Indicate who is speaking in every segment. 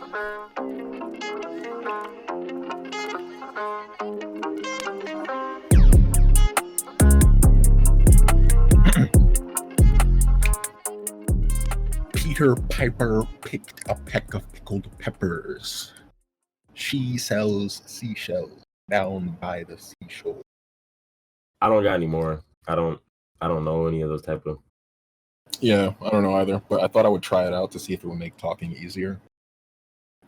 Speaker 1: Peter Piper picked a peck of pickled peppers. She sells seashells down by the seashore.
Speaker 2: I don't got any more. I don't know any of those type of.
Speaker 1: Yeah, I don't know either, but I thought I would try it out to see if it would make talking easier.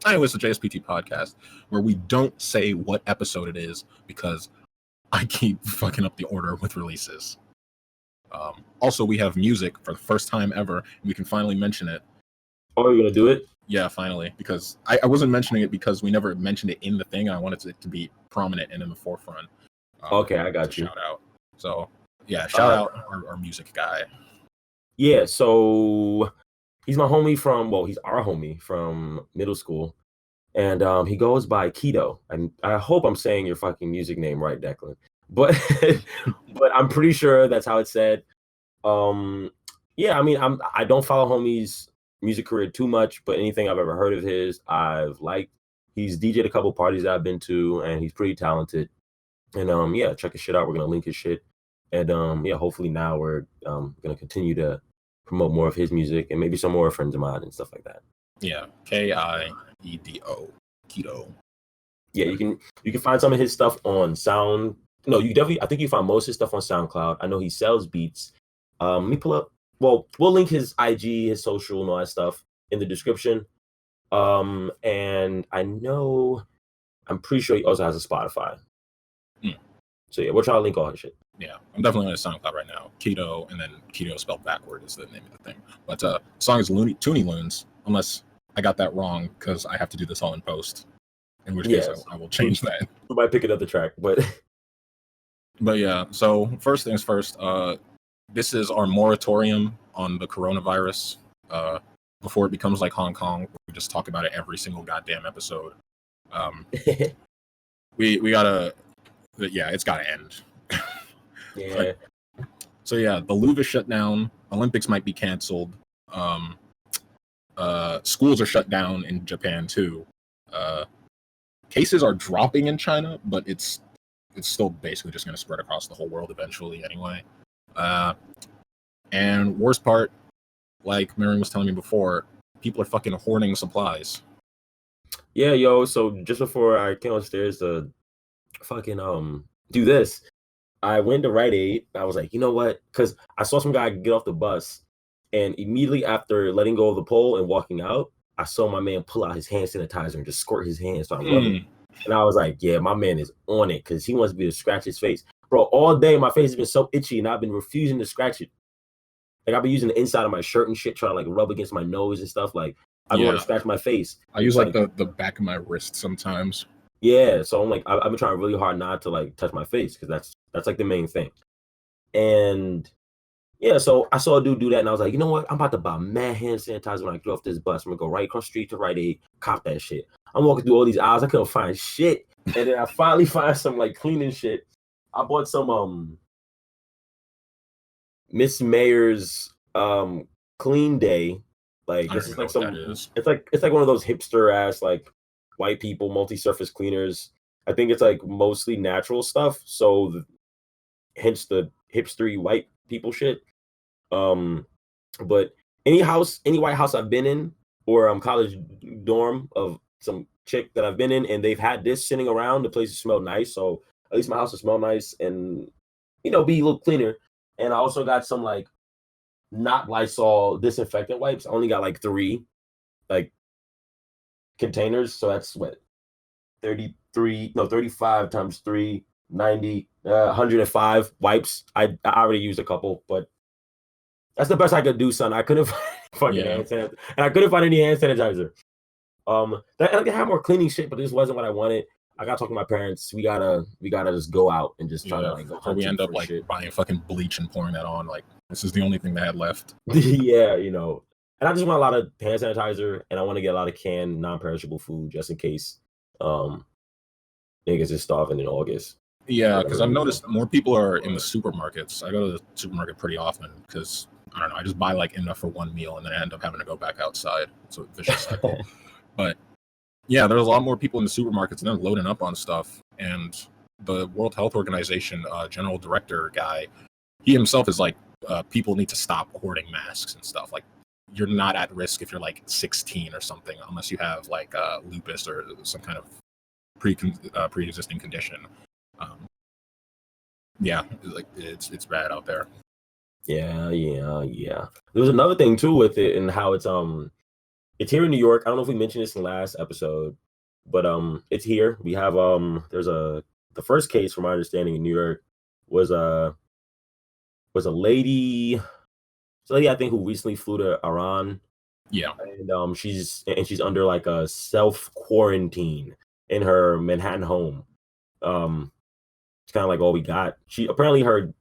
Speaker 1: Anyways, the JSPT podcast, where we don't say what episode it is because I keep fucking up the order with releases. Also, we have music for the first time ever, and we can finally mention it.
Speaker 2: Oh, you're gonna do it?
Speaker 1: Yeah, finally, because I wasn't mentioning it because we never mentioned it in the thing. I wanted it to be prominent and in the forefront.
Speaker 2: Okay, I got you.
Speaker 1: Shout out. So, yeah, shout out our music guy.
Speaker 2: Yeah, so he's my homie he's our homie from middle school. And he goes by Kiedo. And I hope I'm saying your fucking music name right, Declan. But but I'm pretty sure that's how it's said. Yeah, I mean, I don't follow homie's music career too much, but anything I've ever heard of his, I've liked. He's DJ'd a couple parties that I've been to, and he's pretty talented. And yeah, check his shit out. We're gonna link his shit. And yeah, hopefully now we're gonna continue to promote more of his music and maybe some more friends of mine and stuff like that.
Speaker 1: Yeah, Kiedo, Kiedo.
Speaker 2: Yeah, you can find some of his stuff on Sound. No, you definitely. I think you find most of his stuff on SoundCloud. I know he sells beats. Let me pull up. Well, we'll link his IG, his social, and all that stuff in the description. And I'm pretty sure he also has a Spotify. So yeah, we'll try to link all his shit.
Speaker 1: Yeah, I'm definitely on his SoundCloud right now. Kiedo, and then Kiedo spelled backward is the name of the thing. But the song is Toony Loons, unless I got that wrong because I have to do this all in post. In which case, I will change that.
Speaker 2: We might pick another track, but
Speaker 1: yeah. So first things first. This is our moratorium on the coronavirus. Before it becomes like Hong Kong, where we just talk about it every single goddamn episode. We gotta. Yeah, it's gotta end.
Speaker 2: Yeah.
Speaker 1: So yeah, the Louvre is shut down. Olympics might be canceled. Schools are shut down in Japan too. Cases are dropping in China, but it's still basically just going to spread across the whole world eventually anyway. And worst part, like Marion was telling me before, people are fucking hoarding supplies.
Speaker 2: Yeah, yo. So just before I came upstairs to fucking do this, I went to Rite Aid. I was like, you know what? Because I saw some guy get off the bus, and immediately after letting go of the pole and walking out, I saw my man pull out his hand sanitizer and just squirt his hands. So I love it. And I was like, yeah, my man is on it because he wants me to scratch his face. Bro, all day my face has been so itchy and I've been refusing to scratch it. Like I've been using the inside of my shirt and shit, trying to like rub against my nose and stuff. Like I don't want to scratch my face.
Speaker 1: I use like the back of my wrist sometimes.
Speaker 2: Yeah, so I'm like, I've been trying really hard not to like touch my face because that's like the main thing. And yeah, so I saw a dude do that, and I was like, you know what? I'm about to buy mad hand sanitizer when I get off this bus. I'm gonna go right across the street to Rite Aid, cop that shit. I'm walking through all these aisles, I couldn't find shit, and then I finally find some like cleaning shit. I bought some Miss Mayer's Clean Day. Like this is like some. It's like one of those hipster ass like white people multi-surface cleaners. I think it's like mostly natural stuff, so hence the hipstery white people shit. But any white house I've been in, or college dorm of some chick that I've been in, and they've had this sitting around, the place smell nice. So at least my house will smell nice and be a little cleaner. And I also got some like not Lysol disinfectant wipes. I only got like 3 like containers, so that's what 35 times 3, 90, 105 wipes. I already used a couple, but that's the best I could do, son. I couldn't find hand sanitizer, and I couldn't find any hand sanitizer. They have more cleaning shit, but this wasn't what I wanted. I gotta talk to my parents. We gotta just go out and just try to like go.
Speaker 1: So we end up like buying fucking bleach and pouring that on. Like this is the only thing they had left.
Speaker 2: Yeah, and I just want a lot of hand sanitizer, and I want to get a lot of canned non-perishable food just in case niggas is starving in August.
Speaker 1: Yeah, because I've noticed more people are in the supermarkets. I go to the supermarket pretty often because I don't know. I just buy like enough for one meal, and then I end up having to go back outside. It's a vicious cycle. But Yeah, there's a lot more people in the supermarkets and they're loading up on stuff. And the World Health Organization general director guy, he himself is like, people need to stop hoarding masks and stuff. Like, you're not at risk if you're like 16 or something, unless you have like lupus or some kind of pre-existing condition. Yeah, like it's bad out there.
Speaker 2: Yeah. There was another thing too with it and how it's here in New York. I don't know if we mentioned this in the last episode, but it's here. We have the first case from my understanding in New York was a lady I think who recently flew to Iran.
Speaker 1: Yeah.
Speaker 2: And she's under like a self quarantine in her Manhattan home. It's kind of like all we got. She apparently her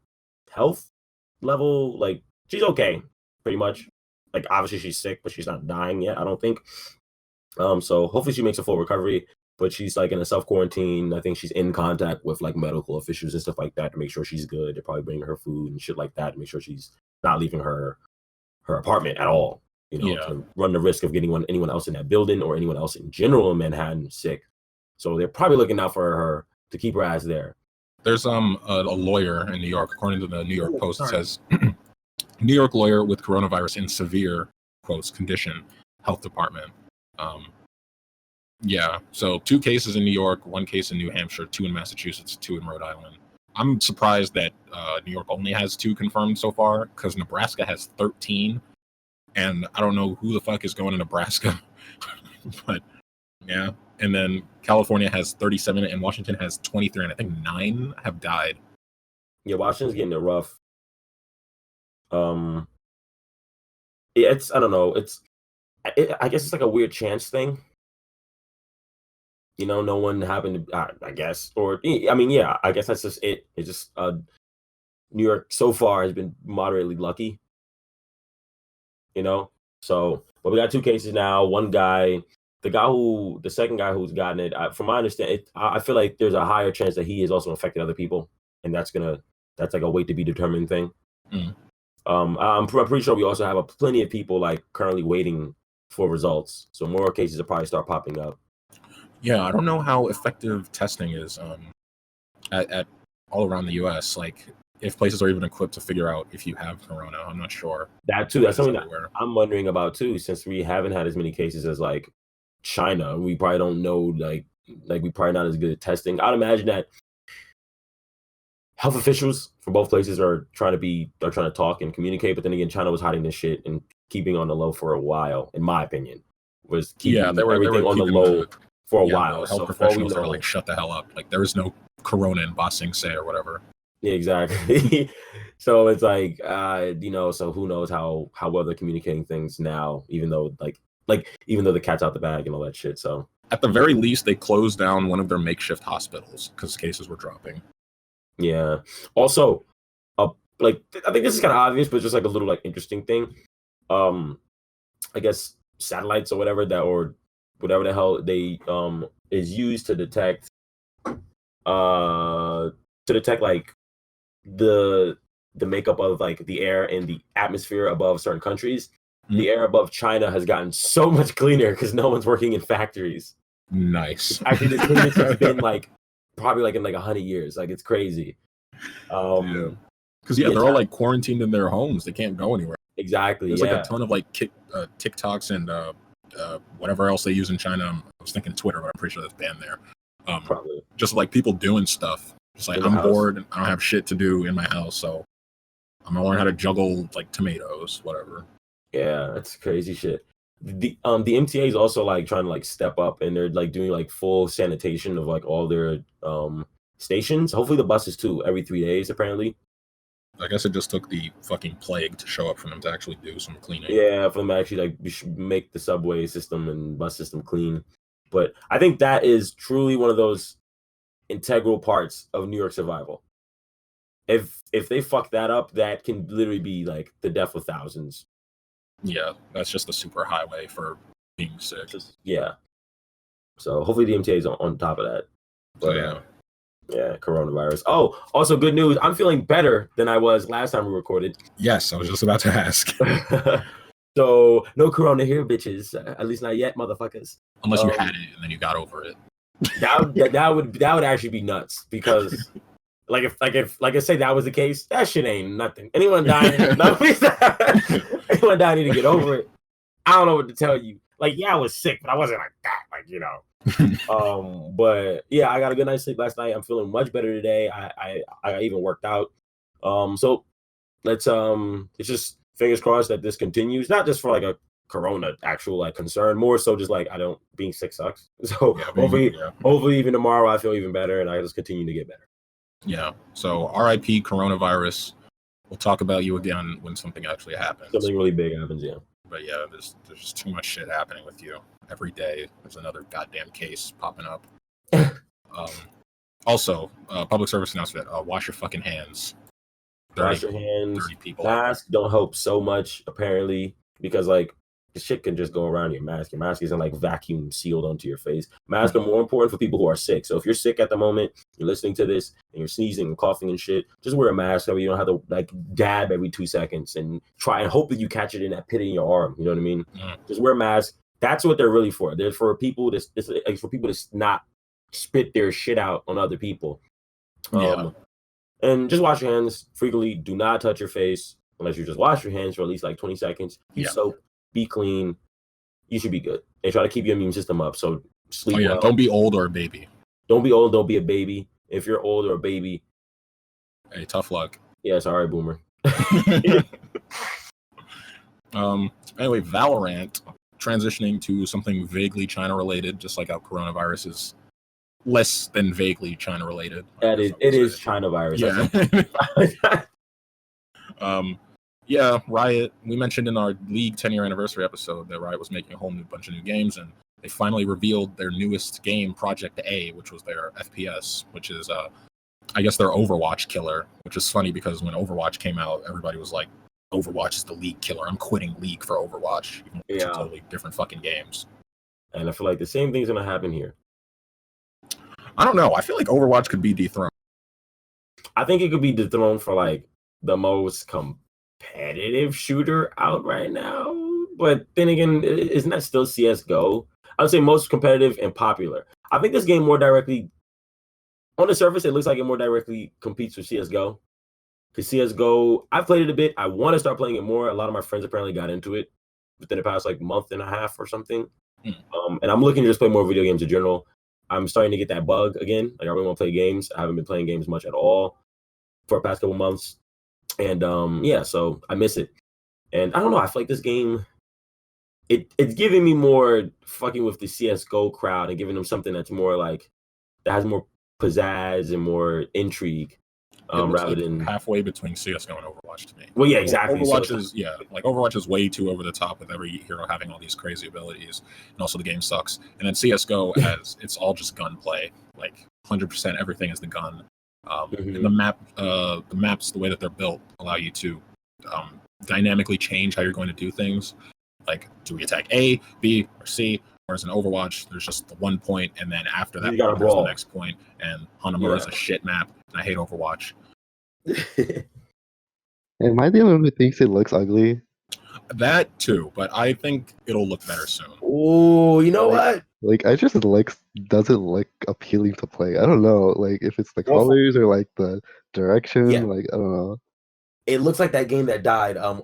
Speaker 2: health level, like she's okay, pretty much. Like obviously she's sick, but she's not dying yet, I don't think. So hopefully she makes a full recovery. But she's like in a self quarantine. I think she's in contact with like medical officials and stuff like that to make sure she's good. They're probably bringing her food and shit like that to make sure she's not leaving her apartment at all. To run the risk of getting anyone else in that building or anyone else in general in Manhattan sick. So they're probably looking out for her to keep her ass there.
Speaker 1: There's a lawyer in New York, according to the New York Post, it says New York lawyer with coronavirus in severe quotes condition, health department. Yeah, so 2 cases in New York, 1 case in New Hampshire, 2 in Massachusetts, 2 in Rhode Island. I'm surprised that New York only has 2 confirmed so far, because Nebraska has 13, and I don't know who the fuck is going to Nebraska, but yeah. And then California has 37, and Washington has 23, and I think 9 have died.
Speaker 2: Yeah, Washington's getting it rough. It's I don't know. I guess it's like a weird chance thing. No one happened to, I guess, or I mean, yeah, I guess that's just it. It's just New York so far has been moderately lucky. So, but we got 2 cases now. One guy, the second guy who's gotten it, from my understanding, I feel like there's a higher chance that he has also infected other people, and that's like a wait to be determined thing. I'm pretty sure we also have plenty of people like currently waiting for results, so more cases will probably start popping up.
Speaker 1: Yeah, I don't know how effective testing is at all around the U.S. Like, if places are even equipped to figure out if you have corona, I'm not sure.
Speaker 2: That too, that's something that I'm wondering about too. Since we haven't had as many cases as like China, we probably don't know like we probably not as good at testing. I'd imagine that health officials from both places are trying to talk and communicate. But then again, China was hiding this shit and keeping on the low for a while. In my opinion, was keeping everything on the low for a while.
Speaker 1: Health professionals are like, shut the hell up. Like, there is no corona in Ba Sing Se or whatever.
Speaker 2: Yeah, exactly. So it's like, so who knows how well they're communicating things now, even though even though the cat's out the bag and all that shit. So
Speaker 1: at the very least, they closed down one of their makeshift hospitals because cases were dropping.
Speaker 2: Yeah. Also, like, I think this is kind of obvious, but just like a little like interesting thing. I guess satellites or whatever the hell they is used to detect like the makeup of like the air and the atmosphere above certain countries. The air above China has gotten so much cleaner because no one's working in factories.
Speaker 1: Nice.
Speaker 2: Actually, the cleanest has been like probably like in like 100 years. Like, it's crazy.
Speaker 1: Because they're all like quarantined in their homes. They can't go anywhere.
Speaker 2: Exactly.
Speaker 1: There's like a ton of like TikToks and whatever else they use in China. I was thinking Twitter, but I'm pretty sure that's banned there.
Speaker 2: Probably.
Speaker 1: Just like people doing stuff. Just like, I'm bored and I don't have shit to do in my house, so I'm gonna learn how to juggle like tomatoes, whatever.
Speaker 2: Yeah, that's crazy shit. The MTA is also like trying to like step up, and they're like doing like full sanitation of like all their stations. Hopefully the buses too, every 3 days apparently.
Speaker 1: I guess it just took the fucking plague to show up for them to actually do some cleaning.
Speaker 2: Yeah, for them to actually like we should make the subway system and bus system clean. But I think that is truly one of those integral parts of New York survival. If they fuck that up, that can literally be like the death of thousands.
Speaker 1: Yeah, that's just a super highway for being sick.
Speaker 2: Yeah. So hopefully the MTA is on top of that. But yeah, coronavirus. Oh, also good news. I'm feeling better than I was last time we recorded.
Speaker 1: Yes, I was just about to ask.
Speaker 2: So no corona here, bitches. At least not yet, motherfuckers.
Speaker 1: Unless you had it and then you got over it.
Speaker 2: That would actually be nuts because like I say that was the case, that shit ain't nothing. Anyone dying need to get over it. I don't know what to tell you. Like, yeah, I was sick, but I wasn't like that. Like, you know. But yeah, I got a good night's sleep last night. I'm feeling much better today. I even worked out. So let's it's just fingers crossed that this continues, not just for like a corona actual like concern, more so just like being sick sucks. So hopefully even tomorrow I feel even better and I just continue to get better.
Speaker 1: Yeah. So RIP coronavirus. We'll talk about you again when something actually happens.
Speaker 2: Something really big happens, yeah.
Speaker 1: But yeah, there's just too much shit happening with you. Every day there's another goddamn case popping up. Also, public service announcement, wash your fucking hands.
Speaker 2: Wash your hands. Masks don't help so much, apparently, because like the shit can just go around your mask. Your mask isn't like vacuum sealed onto your face. Masks are more important for people who are sick. So if you're sick at the moment, you're listening to this and you're sneezing and coughing and shit, just wear a mask so you don't have to like dab every 2 seconds and try and hope that you catch it in that pit in your arm. You know what I mean? Just wear a mask. That's what they're really for. They're for people to not spit their shit out on other people. And just wash your hands frequently. Do not touch your face unless you just wash your hands for at least like 20 seconds. Use soap. Be clean. You should be good. And try to keep your immune system up. So sleep well.
Speaker 1: Don't be old or a baby.
Speaker 2: Don't be old. Don't be a baby. If you're old or a baby,
Speaker 1: hey, tough luck.
Speaker 2: Yeah, sorry, boomer.
Speaker 1: Anyway, Valorant transitioning to something vaguely China related, just like how coronavirus is less than vaguely China related.
Speaker 2: It is China virus.
Speaker 1: Yeah. Riot, we mentioned in our League 10-year anniversary episode that Riot was making a whole bunch of new games, and they finally revealed their newest game, Project A, which was their FPS, which is I guess their Overwatch killer, which is funny because when Overwatch came out, everybody was like, Overwatch is the League killer. I'm quitting League for Overwatch. It's totally different fucking games.
Speaker 2: And I feel like the same thing's gonna happen here.
Speaker 1: I don't know. I feel like Overwatch could be dethroned.
Speaker 2: I think it could be dethroned for like the most competitive shooter out right now. But then again, isn't that still CSGO? I would say most competitive and popular. I think this game more directly, on the surface, it looks like it more directly competes with CSGO. Because CSGO, I've played it a bit. I want to start playing it more. A lot of my friends apparently got into it within the past like month and a half or something. And I'm looking to just play more video games in general. I'm starting to get that bug again. Like I really want to play games. I haven't been playing games much at all for the past couple months. And so I miss it. And I don't know, I feel like this game, it's giving me more fucking with the CSGO crowd and giving them something that's more like, that has more pizzazz and more intrigue. Rather than
Speaker 1: halfway between CS:GO and Overwatch to me.
Speaker 2: Well, yeah, exactly.
Speaker 1: Overwatch is way too over the top with every hero having all these crazy abilities, and also the game sucks. And then CS:GO it's all just gunplay, like 100% everything is the gun. And the maps, the way that they're built, allow you to dynamically change how you're going to do things. Like, do we attack A, B, or C? Whereas in Overwatch, there's just the one point, and then after that, there's the next point. And Hanamura is a shit map, and I hate Overwatch.
Speaker 3: Am I the only one who thinks it looks ugly?
Speaker 1: That too, but I think it'll look better soon.
Speaker 2: Oh, you know what?
Speaker 3: Like, I just doesn't look appealing to play. I don't know, like if it's the colors or like the direction.
Speaker 2: Yeah.
Speaker 3: Like I don't know.
Speaker 2: It looks like that game that died on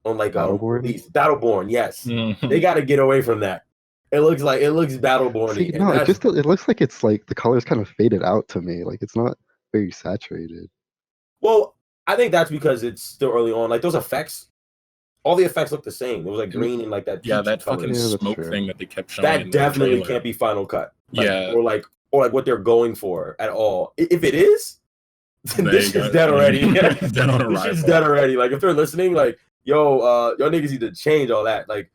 Speaker 2: Battleborn. Yes, they got to get away from that. It looks Battleborn.
Speaker 3: See, no, it looks like it's like the colors kind of faded out to me. Like it's not very saturated.
Speaker 2: Well, I think that's because it's still early on. Like those effects, all the effects look the same. It was like green and like that.
Speaker 1: Yeah, that fucking smoke thing that they kept showing.
Speaker 2: That definitely can't be Final Cut.
Speaker 1: Like,
Speaker 2: or what they're going for at all. If it is, then this shit's dead already.
Speaker 1: Dead on arrival.
Speaker 2: This shit's dead already. Like if they're listening, like y'all niggas need to change all that. Like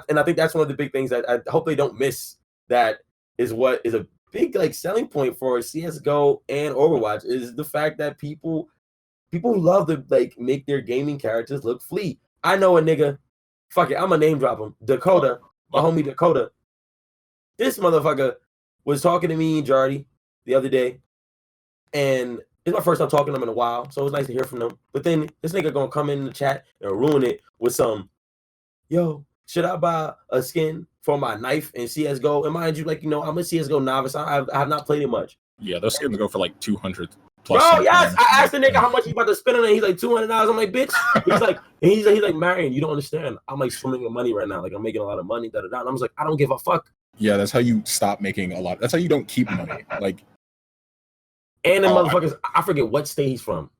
Speaker 2: and I think that's one of the big things that I hope they don't miss. That is what is a big like selling point for CS:GO and Overwatch is the fact that people love to like make their gaming characters look flea. I know a nigga, fuck it, I'm gonna name drop him. Dakota, my homie Dakota. This motherfucker was talking to me and Jardy the other day, and it's my first time talking to him in a while, so it was nice to hear from them. But then this nigga gonna come in the chat and ruin it with some, yo, should I buy a skin for my knife in CSGO? And mind you, like, I'm a CSGO novice. I have not played it much.
Speaker 1: Yeah, those skins go for like 200 plus.
Speaker 2: Bro, yes, I asked the nigga how much he's about to spend on it. He's like $200. I'm like, bitch. He's like, Marion, you don't understand. I'm like swimming in money right now. Like I'm making a lot of money. And I was like, I don't give a fuck.
Speaker 1: Yeah, that's how you stop making a lot. That's how you don't keep money. Like,
Speaker 2: and the motherfuckers, I forget what state he's from.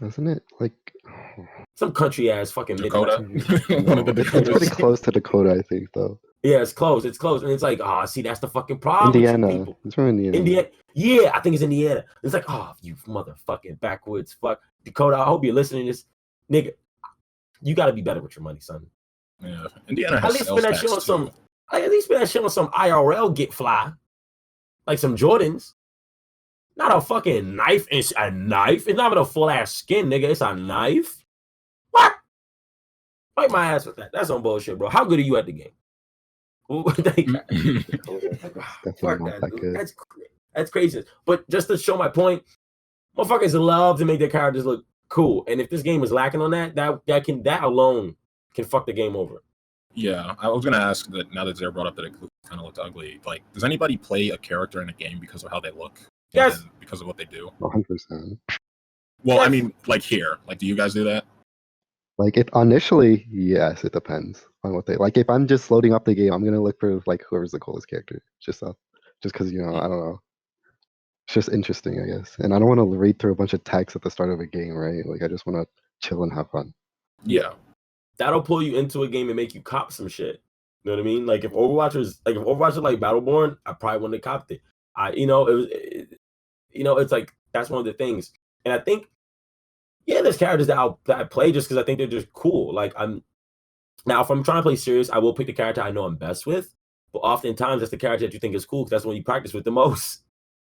Speaker 3: Isn't it like
Speaker 2: some country ass fucking
Speaker 1: Dakota? One of the Dakotas.
Speaker 3: It's pretty close to Dakota, I think, though.
Speaker 2: Yeah, it's close. And it's like, see, that's the fucking problem.
Speaker 3: Indiana. It's from Indiana.
Speaker 2: Yeah, I think it's Indiana. It's like, you motherfucking backwoods fuck. Dakota, I hope you're listening to this. Nigga, you gotta be better with your money, son.
Speaker 1: Yeah. Indiana has
Speaker 2: at least spend that shit on some IRL get fly. Like some Jordans. Not a fucking knife. It's a knife. It's not even a full ass skin, nigga. It's a knife. What? Fight my ass with that. That's some bullshit, bro. How good are you at the game? That's crazy. But just to show my point, motherfuckers love to make their characters look cool. And if this game is lacking on that alone can fuck the game over.
Speaker 1: Yeah, I was gonna ask that now that Zara brought up that it kind of looked ugly. Like, does anybody play a character in a game because of how they look?
Speaker 2: Yes.
Speaker 1: Because of what they do?
Speaker 3: 100%.
Speaker 1: Well, yes. I mean, like here. Like, do you guys do that?
Speaker 3: Like, if initially, yes, it depends on what they like. If I'm just loading up the game, I'm gonna look for like whoever's the coolest character, just because I don't know, it's just interesting, I guess. And I don't want to read through a bunch of text at the start of a game, right? Like, I just want to chill and have fun.
Speaker 1: Yeah,
Speaker 2: that'll pull you into a game and make you cop some shit. You know what I mean? Like if Overwatch was like Battleborn, I probably wouldn't have copped it. It's like that's one of the things, and I think. Yeah, there's characters that I play just because I think they're just cool. Like now, if I'm trying to play serious, I will pick the character I know I'm best with. But oftentimes, that's the character that you think is cool because that's when you practice with the most.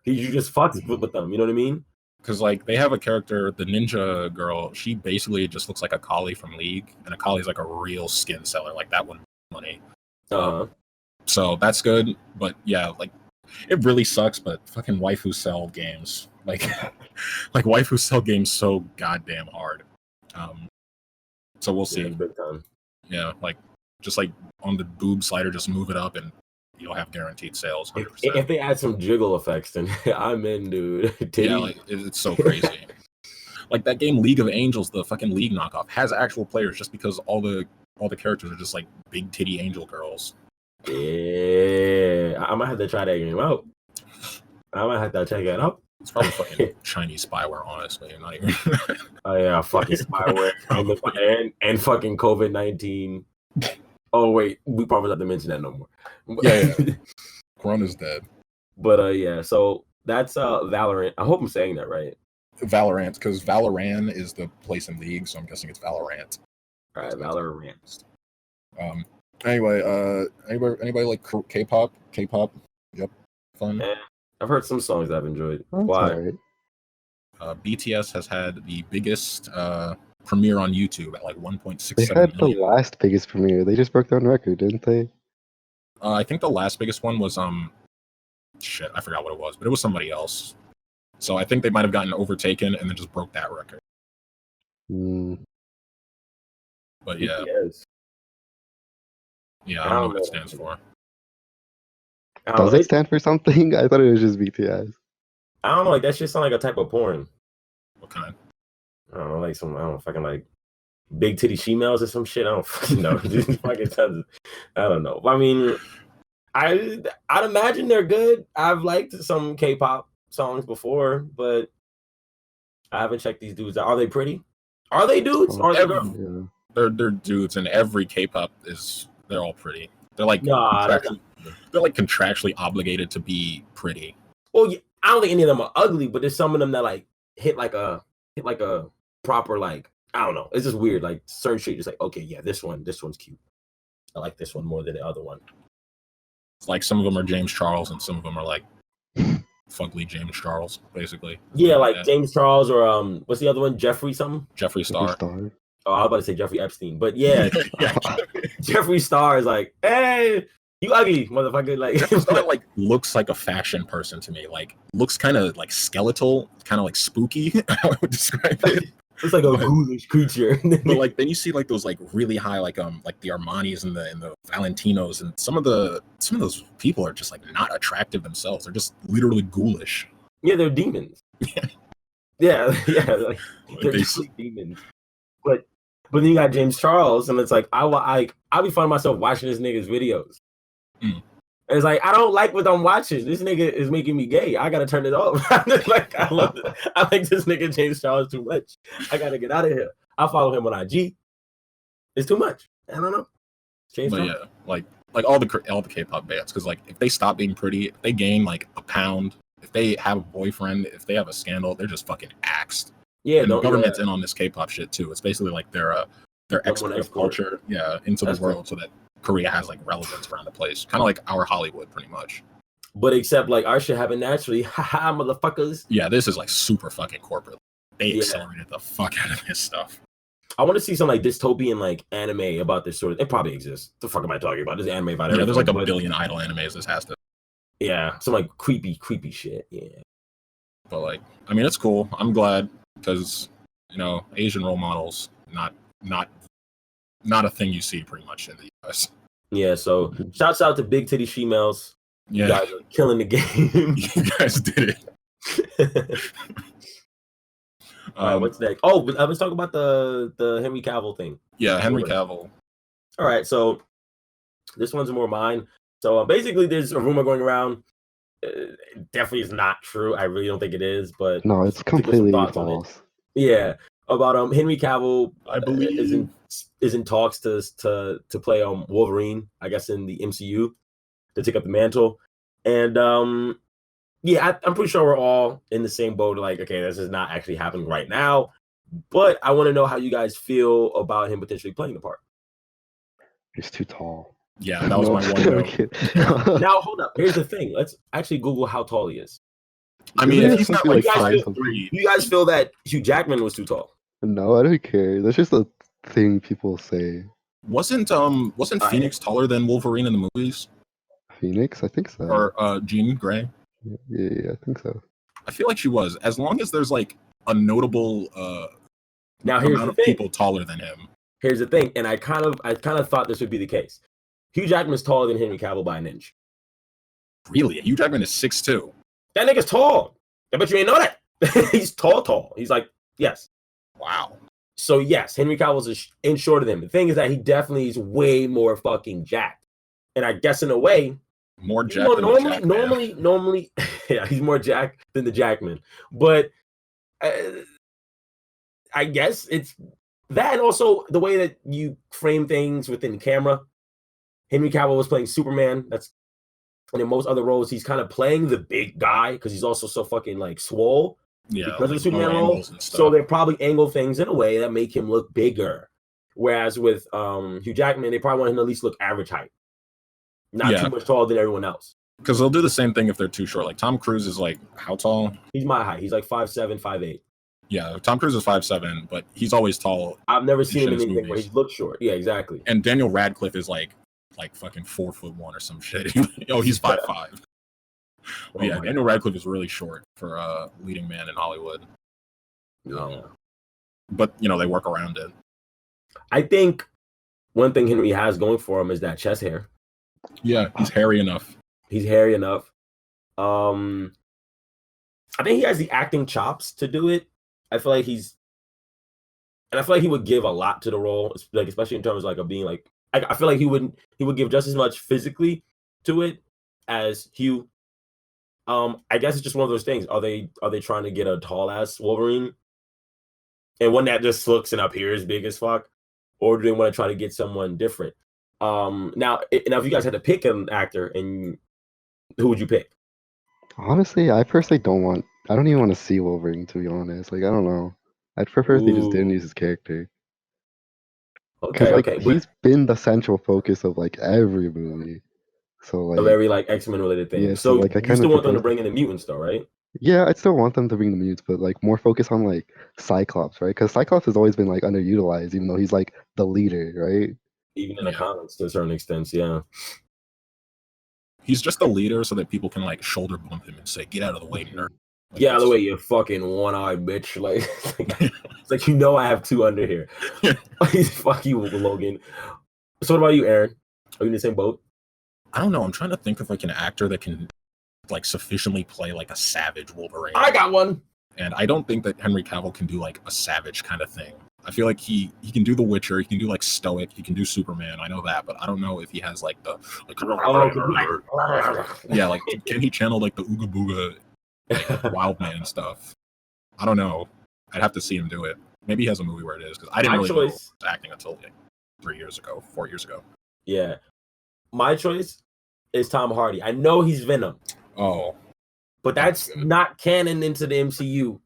Speaker 2: You just fuck with them. You know what I mean?
Speaker 1: Because like they have a character, the ninja girl. She basically just looks like a Kali from League, and a Kali's like a real skin seller. Like that one money. So that's good. But yeah, like it really sucks. But fucking waifu sell games. Like waifu sell games so goddamn hard. So we'll see.
Speaker 2: Big time.
Speaker 1: Yeah, like just like on the boob slider, just move it up and you'll have guaranteed sales. 100%.
Speaker 2: If they add some jiggle effects, then I'm in, dude.
Speaker 1: Yeah, like, it's so crazy. Like that game League of Angels, the fucking League knockoff, has actual players just because all the characters are just like big titty angel girls.
Speaker 2: Yeah, I might have to try that game out. I might have to check it out.
Speaker 1: It's probably fucking Chinese spyware, honestly. Not even.
Speaker 2: Oh yeah, fucking spyware and fucking COVID-19. Oh wait, we probably don't have to mention that no more.
Speaker 1: Yeah. Corona's dead.
Speaker 2: But yeah, so that's Valorant. I hope I'm saying that right.
Speaker 1: Valorant, because Valorant is the place in League, so I'm guessing it's Valorant.
Speaker 2: All right, Valorant.
Speaker 1: Anyway, anybody like K-pop? K-pop? Yep, fun.
Speaker 2: I've heard some songs I've enjoyed.
Speaker 3: That's
Speaker 2: Why?
Speaker 3: right.
Speaker 1: BTS has had the biggest premiere on YouTube at like 1.67
Speaker 3: They had
Speaker 1: million.
Speaker 3: the last biggest premiere. They just broke their own record, didn't they?
Speaker 1: I think the last biggest one was shit, I forgot what it was, but it was somebody else. So I think they might have gotten overtaken and then just broke that record. But yeah.
Speaker 2: BTS.
Speaker 1: Yeah, I don't know what it stands for.
Speaker 3: Does it stand for something? I thought it was just BTS.
Speaker 2: I don't know, like that shit sound like a type of porn.
Speaker 1: What kind?
Speaker 2: I don't know, like fucking like big titty females or some shit. I don't fucking know. I don't know. I mean, I'd imagine they're good. I've liked some K-pop songs before, but I haven't checked these dudes out. Are they pretty? Are they dudes? Are they girls?
Speaker 3: Yeah.
Speaker 1: They're dudes, and every K-pop they're all pretty. They're like they're like contractually obligated to be pretty.
Speaker 2: Well, yeah, I don't think any of them are ugly, but there's some of them that like hit like a proper like I don't know. It's just weird. Like certain shit, just like okay, yeah, this one's cute. I like this one more than the other one.
Speaker 1: It's like some of them are James Charles, and some of them are like fugly James Charles, basically.
Speaker 2: Yeah, like James Charles or what's the other one? Jeffree something?
Speaker 1: Jeffree Star.
Speaker 2: Oh, I was about to say Jeffrey Epstein, but yeah, Jeffree Star is like, hey, you ugly motherfucker. Like,
Speaker 1: Jeffree Star like looks like a fashion person to me. Like, looks kind of like skeletal, kind of like spooky. How I would describe it.
Speaker 2: It's like a ghoulish creature.
Speaker 1: But like then you see like those like really high like the Armanis and the Valentinos, and some of those people are just like not attractive themselves. They're just literally ghoulish.
Speaker 2: Yeah, they're demons. Yeah, like they're
Speaker 1: They-
Speaker 2: just like demons. But then you got James Charles, and it's like I'll be finding myself watching this nigga's videos.
Speaker 1: Mm.
Speaker 2: And it's like I don't like what I'm watching. This nigga is making me gay. I gotta turn it off. Like I like this nigga James Charles too much. I gotta get out of here. I follow him on IG. It's too much. I don't know. James
Speaker 1: But
Speaker 2: Charles.
Speaker 1: yeah, like all the K-pop bands, because like if they stop being pretty, if they gain like a pound, if they have a boyfriend, if they have a scandal, they're just fucking axed.
Speaker 2: Yeah,
Speaker 1: And the
Speaker 2: no,
Speaker 1: government's in on this K-pop shit too. It's basically like their export of
Speaker 2: export.
Speaker 1: culture, into the world, so that Korea has like relevance around the place, kind of like our Hollywood, pretty much.
Speaker 2: But except like our shit happened naturally. Haha, motherfuckers.
Speaker 1: Yeah, this is like super fucking corporate. They
Speaker 2: Yeah.
Speaker 1: accelerated the fuck out of this stuff.
Speaker 2: I want to see some like dystopian like anime about this sort of. It probably exists. The fuck am I talking about? There's anime about
Speaker 1: Yeah, there's like a
Speaker 2: everything, but-
Speaker 1: billion idol animes. This has to,
Speaker 2: Yeah, some like creepy shit. Yeah.
Speaker 1: but like, I mean, it's cool. I'm glad because Asian role models not a thing you see pretty much in the US.
Speaker 2: Yeah, so shouts out to Big Titty Females. You
Speaker 1: Yeah,
Speaker 2: guys are killing the game.
Speaker 1: you guys did it.
Speaker 2: All right, what's next? Oh, but let's talk about the Henry Cavill thing.
Speaker 1: Yeah, Henry Cavill.
Speaker 2: All right, so this one's more mine. So basically, there's a rumor going around. It definitely is not true. I really don't think it is, but
Speaker 3: No, it's
Speaker 2: I think there's some
Speaker 3: completely
Speaker 2: thoughts on it.
Speaker 3: false.
Speaker 2: Yeah, about Henry Cavill.
Speaker 1: I believe
Speaker 2: is in talks to play Wolverine, I guess, in the MCU to take up the mantle. And yeah, I'm pretty sure we're all in the same boat. Like, okay, this is not actually happening right now, but I want to know how you guys feel about him potentially playing the part.
Speaker 3: He's too tall.
Speaker 1: Yeah, that was my one
Speaker 3: No
Speaker 1: note.
Speaker 3: kid.
Speaker 2: Now, hold up. Here's the thing. Let's actually Google how tall he is.
Speaker 1: I mean,
Speaker 3: Isn't
Speaker 1: if
Speaker 3: it
Speaker 1: he's not
Speaker 3: something
Speaker 1: like
Speaker 2: like
Speaker 1: 5'3",
Speaker 2: You guys feel that Hugh Jackman was too tall?
Speaker 3: No, I don't care. That's just a thing people say.
Speaker 1: wasn't
Speaker 2: I-
Speaker 1: Phoenix taller than Wolverine in the movies,
Speaker 3: Phoenix, I think so.
Speaker 1: or Jean Grey?
Speaker 3: Yeah, I think so.
Speaker 1: I feel like she was. As long as there's like a notable
Speaker 2: Now, here's
Speaker 1: amount
Speaker 2: the
Speaker 1: of
Speaker 2: thing.
Speaker 1: people taller than him.
Speaker 2: Here's the thing, and I kind of thought this would be the case. Hugh Jackman's taller than Henry Cavill by an inch.
Speaker 1: Really, Hugh Jackman is 6'2".
Speaker 2: That nigga's tall. I bet you ain't know that. He's tall. He's like, yes.
Speaker 1: Wow.
Speaker 2: So yes, Henry Cavill's an inch shorter than him. The thing is that he definitely is way more fucking jacked. And I guess in a way,
Speaker 1: More jacked than the Jackman.
Speaker 2: normally, yeah, he's more jacked than the Jackman. But I guess it's that, and also the way that you frame things within camera. Henry Cavill was playing Superman. And in most other roles, he's kind of playing the big guy because he's also so fucking like swole.
Speaker 1: Yeah,
Speaker 2: Because of the
Speaker 1: like,
Speaker 2: Superman
Speaker 1: low
Speaker 2: role.
Speaker 1: angles and stuff.
Speaker 2: So they probably angle things in a way that make him look bigger. Whereas with Hugh Jackman, they probably want him to at least look average height. Not
Speaker 1: Yeah.
Speaker 2: too much taller than everyone else.
Speaker 1: Because they'll do the same thing if they're too short. Like Tom Cruise is like how tall?
Speaker 2: He's my height. He's like 5'7", 5'8".
Speaker 1: Yeah, Tom Cruise is 5'7", but he's always tall.
Speaker 2: I've never seen him in
Speaker 1: his
Speaker 2: anything where
Speaker 1: movies.
Speaker 2: he looks short. Yeah, exactly.
Speaker 1: And Daniel Radcliffe is like fucking 4'1" or some shit. Oh, he's 5'5".
Speaker 2: Oh
Speaker 1: Yeah,
Speaker 2: my
Speaker 1: Daniel Radcliffe is really short for a leading man in Hollywood.
Speaker 2: Yeah.
Speaker 1: But they work around it.
Speaker 2: I think one thing Henry has going for him is that chest hair.
Speaker 1: Yeah, he's hairy enough.
Speaker 2: He's hairy enough. I think he has the acting chops to do it. I feel like he would give a lot to the role, like especially in terms of being like. I feel like he would give just as much physically to it as Hugh. I guess it's just one of those things. Are they trying to get a tall ass Wolverine, and one that just looks and appears big as fuck, or do they want to try to get someone different? Now if you guys had to pick an actor, and who would you pick?
Speaker 3: Honestly, I personally I don't even want to see Wolverine, to be honest. Like, I don't know. I'd prefer if they just didn't
Speaker 2: Ooh.
Speaker 3: use his character. Because
Speaker 2: Okay.
Speaker 3: he's been the central focus of like every movie. So
Speaker 2: A
Speaker 3: like,
Speaker 2: very X-Men related thing.
Speaker 3: Yeah,
Speaker 2: so
Speaker 3: so, like, I
Speaker 2: you
Speaker 3: kinda
Speaker 2: still want them to
Speaker 3: propose-
Speaker 2: bring in the mutants though, right?
Speaker 3: yeah, I'd still want them to bring the mutants, but like more focus on like Cyclops, right? Because Cyclops has always been like underutilized, even though he's like the leader, right?
Speaker 2: Even in the
Speaker 1: Yeah.
Speaker 2: comics to a certain extent, yeah.
Speaker 1: He's just the leader so that people can like shoulder bump him and say, "Get out of the way, nerd."
Speaker 2: Get out of the way, you fucking one-eyed bitch. Like, it's like, you know I have two under here. Fuck you, Logan. So what about you, Aaron? Are you in the same boat?
Speaker 1: I don't know. I'm trying to think of like an actor that can like sufficiently play like a savage Wolverine.
Speaker 2: I got one.
Speaker 1: And I don't think that Henry Cavill can do like a savage kind of thing. I feel like he can do The Witcher. He can do like Stoic. He can do Superman. I know that, but I don't know if he has like the like. Yeah, like can he channel like the Ooga Booga, like, wild man stuff? I don't know. I'd have to see him do it. Maybe he has a movie where it is because I didn't really know he was acting until like 4 years ago.
Speaker 2: Yeah, my choice is Tom Hardy. I know he's Venom.
Speaker 1: Oh,
Speaker 2: but that's not canon into the MCU.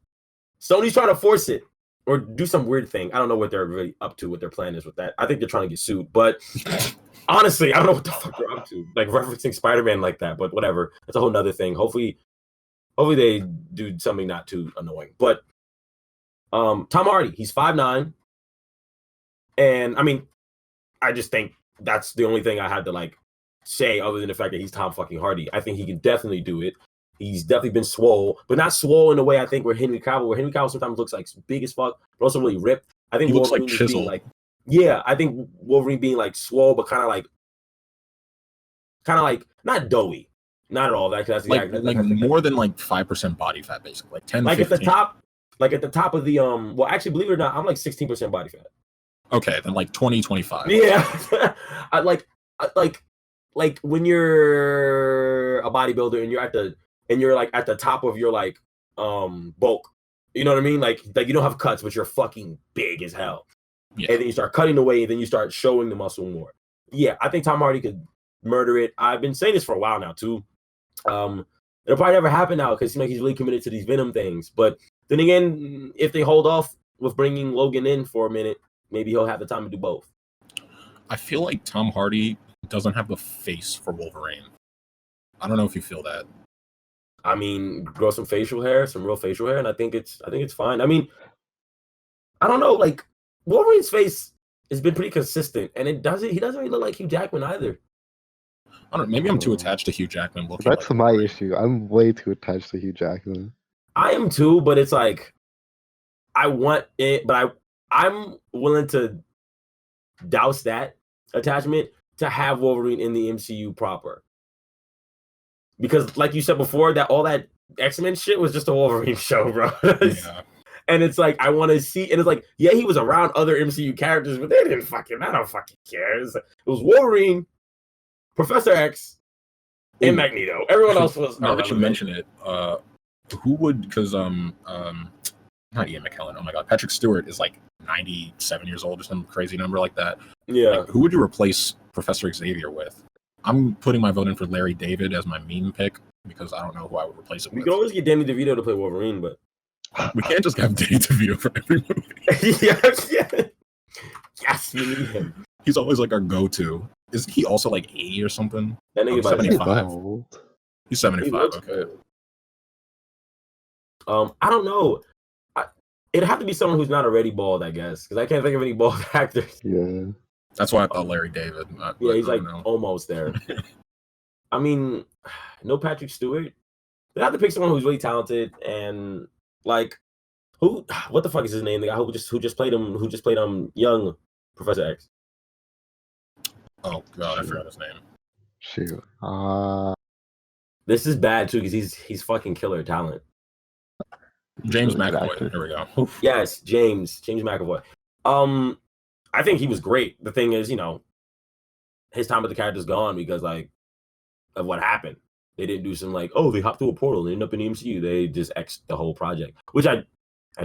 Speaker 2: Sony's trying to force it or do some weird thing. I don't know what they're really up to, what their plan is with that. I think they're trying to get sued, but honestly, I don't know what the fuck they're up to. Like referencing Spider-Man like that, but whatever. That's a whole nother thing. Hopefully they do something not too annoying. But Tom Hardy, he's 5'9". And I mean, I just think that's the only thing I had to like say other than the fact that he's Tom fucking Hardy. I think he can definitely do it. He's definitely been swole, but not swole in the way I think where Henry Cavill sometimes looks like big as fuck, but also really ripped. I think
Speaker 1: he looks
Speaker 2: Wolverine
Speaker 1: like chiseled.
Speaker 2: Like, yeah, I think Wolverine being like swole, but kind of like not doughy, not at all. That's
Speaker 1: like more than like 5% body fat, basically, like 10.
Speaker 2: Like
Speaker 1: 15.
Speaker 2: at the top of the Well, actually, believe it or not, I'm like 16% body fat.
Speaker 1: Okay, then like 20, 25.
Speaker 2: Yeah, I like when you're a bodybuilder and you're like at the top of your like bulk, you know what I mean? Like you don't have cuts, but you're fucking big as hell. Yeah. And then you start cutting away, and then you start showing the muscle more. Yeah, I think Tom Hardy could murder it. I've been saying this for a while now too. It'll probably never happen now because he's really committed to these Venom things. But then again, if they hold off with bringing Logan in for a minute, maybe he'll have the time to do both.
Speaker 1: I feel like Tom Hardy doesn't have the face for Wolverine. I don't know if you feel that.
Speaker 2: I mean, grow some facial hair, some real facial hair, and I think it's fine. I mean, I don't know, like Wolverine's face has been pretty consistent, and he doesn't really look like Hugh Jackman either.
Speaker 1: I don't know, maybe I'm too attached to Hugh Jackman looking.
Speaker 3: That's
Speaker 1: like
Speaker 3: my issue. I'm way too attached to Hugh Jackman.
Speaker 2: I am too, but it's like I want it, but I'm willing to douse that attachment to have Wolverine in the MCU proper. Because like you said before, that all that X-Men shit was just a Wolverine show, bro. Yeah. And it's like, I want to see, and it's like, yeah, he was around other MCU characters, but I don't fucking care. It was Wolverine, Professor X, and Magneto. Everyone else was.
Speaker 1: Now that you mention it, who would, because not Ian McKellen, oh my god, Patrick Stewart is like 97 years old or some crazy number like that.
Speaker 2: Yeah.
Speaker 1: Like, who would you replace Professor Xavier with? I'm putting my vote in for Larry David as my meme pick because I don't know who I would replace it with.
Speaker 2: We can always get Danny DeVito to play Wolverine, but
Speaker 1: we can't just have Danny DeVito for every movie.
Speaker 2: Yes, we need him.
Speaker 1: He's always like our go-to. Isn't he also like 80 or something?
Speaker 2: That nigga
Speaker 1: 75. He's 75. Okay.
Speaker 2: I don't know. It'd have to be someone who's not already bald, I guess, because I can't think of any bald actors.
Speaker 3: Yeah.
Speaker 1: That's why I thought Larry David.
Speaker 2: Yeah, he's like almost there. I mean, no Patrick Stewart. They have to pick someone who's really talented and like who? What the fuck is his name? The guy who just played him. Who just played young Professor X.
Speaker 1: Oh god, I forgot his name.
Speaker 3: Shoot.
Speaker 2: This is bad too because he's fucking killer talent.
Speaker 1: James McAvoy. Here we go. Oof.
Speaker 2: Yes, James McAvoy. I think he was great. The thing is, his time with the character's gone because like of what happened. They didn't do some like, oh, they hopped through a portal and ended up in the MCU. They just X'd the whole project, which I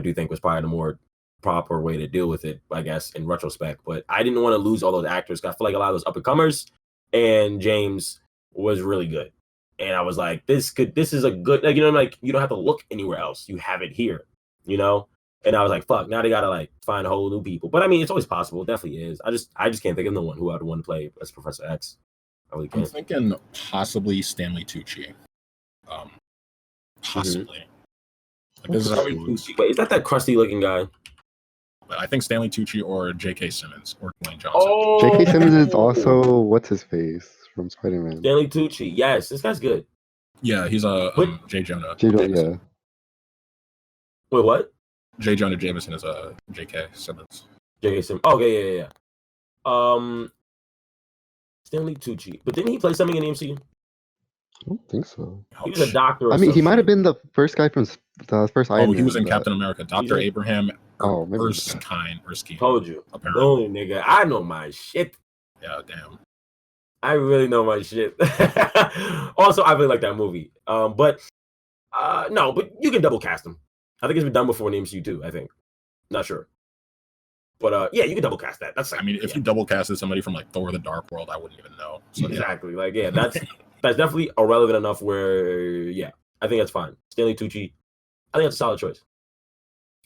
Speaker 2: do think was probably the more proper way to deal with it, I guess, in retrospect. But I didn't want to lose all those actors. I feel like a lot of those up and comers, and James was really good. And I was like, this is a good, like, like you don't have to look anywhere else. You have it here, And I was like, fuck, now they gotta like find a whole new people. But I mean, it's always possible. It definitely is. I just can't think of no one who I'd want to play as Professor X. I really can't.
Speaker 1: I'm thinking possibly Stanley Tucci. Possibly.
Speaker 2: Like, this is that crusty looking guy?
Speaker 1: But I think Stanley Tucci or J.K. Simmons or Dwayne Johnson.
Speaker 3: Oh! J.K. Simmons is also what's his face from Spider-Man.
Speaker 2: Stanley Tucci, yes, this guy's good.
Speaker 1: Yeah, he's J. Jonah.
Speaker 3: Yeah.
Speaker 2: Wait, what?
Speaker 1: J. Jonah Jameson is J.K. Simmons.
Speaker 2: J.K. Simmons. Oh, yeah. Stanley Tucci. But didn't he play something in the MCU?
Speaker 3: I don't think so.
Speaker 2: He was a doctor. Or
Speaker 3: I mean, he
Speaker 2: some
Speaker 3: might have
Speaker 2: shit.
Speaker 3: been the first guy from the first Iron Man.
Speaker 1: He was in
Speaker 3: that-
Speaker 1: Captain America. Dr.
Speaker 2: in-
Speaker 1: Abraham
Speaker 3: maybe.
Speaker 1: Erskine.
Speaker 2: Told you.
Speaker 1: Apparently.
Speaker 2: Only nigga. I know my shit.
Speaker 1: Yeah, damn.
Speaker 2: I really know my shit. Also, I really like that movie. But you can double cast him. I think it's been done before in the MCU too. I think. Not sure. But yeah, you can double cast that. That's.
Speaker 1: I mean, if you double casted somebody from like Thor: The Dark World, I wouldn't even know. So,
Speaker 2: exactly. Like, yeah, that's definitely irrelevant enough. Where, yeah, I think that's fine. Stanley Tucci. I think that's a solid choice.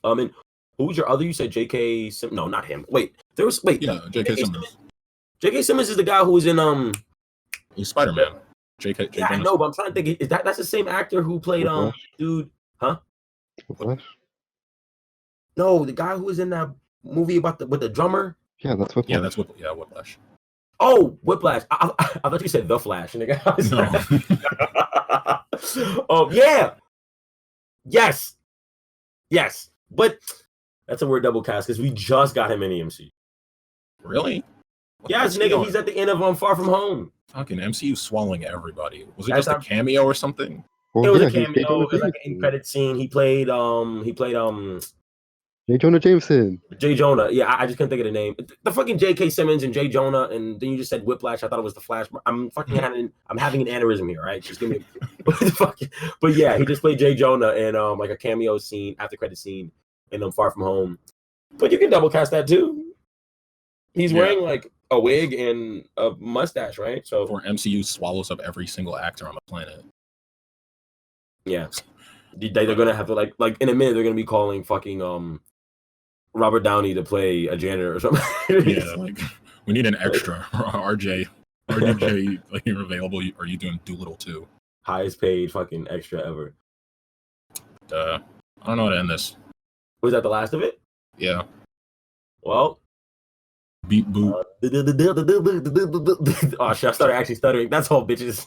Speaker 2: And who was your other? You said J.K. Simmons. No, not him. Wait,
Speaker 1: Yeah, J.K. Simmons.
Speaker 2: J.K. Simmons is the guy who was in
Speaker 1: He's Spider-Man. J.K.
Speaker 2: Yeah, I know, but I'm trying to think. That's the same actor who played dude? Huh?
Speaker 3: Whiplash?
Speaker 2: No, the guy who was in that movie with the drummer.
Speaker 3: Yeah, that's Whiplash.
Speaker 1: Yeah, that's Whiplash.
Speaker 2: Oh, Whiplash. I thought you said The Flash, nigga.
Speaker 1: No.
Speaker 2: Yeah. Yes. But that's a weird double cast because we just got him in the MCU.
Speaker 1: Really?
Speaker 2: Yes, nigga. He's at the end of Far From Home.
Speaker 1: Fucking MCU swallowing everybody. Was it
Speaker 2: That's
Speaker 1: just a cameo or something?
Speaker 3: Well,
Speaker 2: It was
Speaker 3: yeah,
Speaker 2: a
Speaker 3: he's J.
Speaker 2: cameo.
Speaker 3: Jonah
Speaker 2: It was like an
Speaker 3: Jameson.
Speaker 2: in-credit scene. He played
Speaker 3: J. Jonah Jameson.
Speaker 2: J. Jonah. Yeah, I just couldn't think of the name. The fucking J.K. Simmons and J. Jonah, and then you just said Whiplash. I thought it was the Flash. I'm having an aneurysm here, right? Just give me But yeah, he just played J. Jonah in like a cameo scene, after credit scene in Far From Home. But you can double cast that too. He's wearing like a wig and a mustache, right? So
Speaker 1: Before MCU swallows up every single actor on the planet.
Speaker 2: yeah. They're gonna have to like in a minute they're gonna be calling fucking Robert Downey to play a janitor or something.
Speaker 1: Yeah, like we need an extra. RJ, like you're available? Are you doing Doolittle too?
Speaker 2: Highest paid fucking extra ever.
Speaker 1: I don't know how to end this.
Speaker 2: Was that the last of it?
Speaker 1: Yeah.
Speaker 2: Well,
Speaker 1: Beat boot.
Speaker 2: oh shit! I started actually stuttering. That's all, bitches.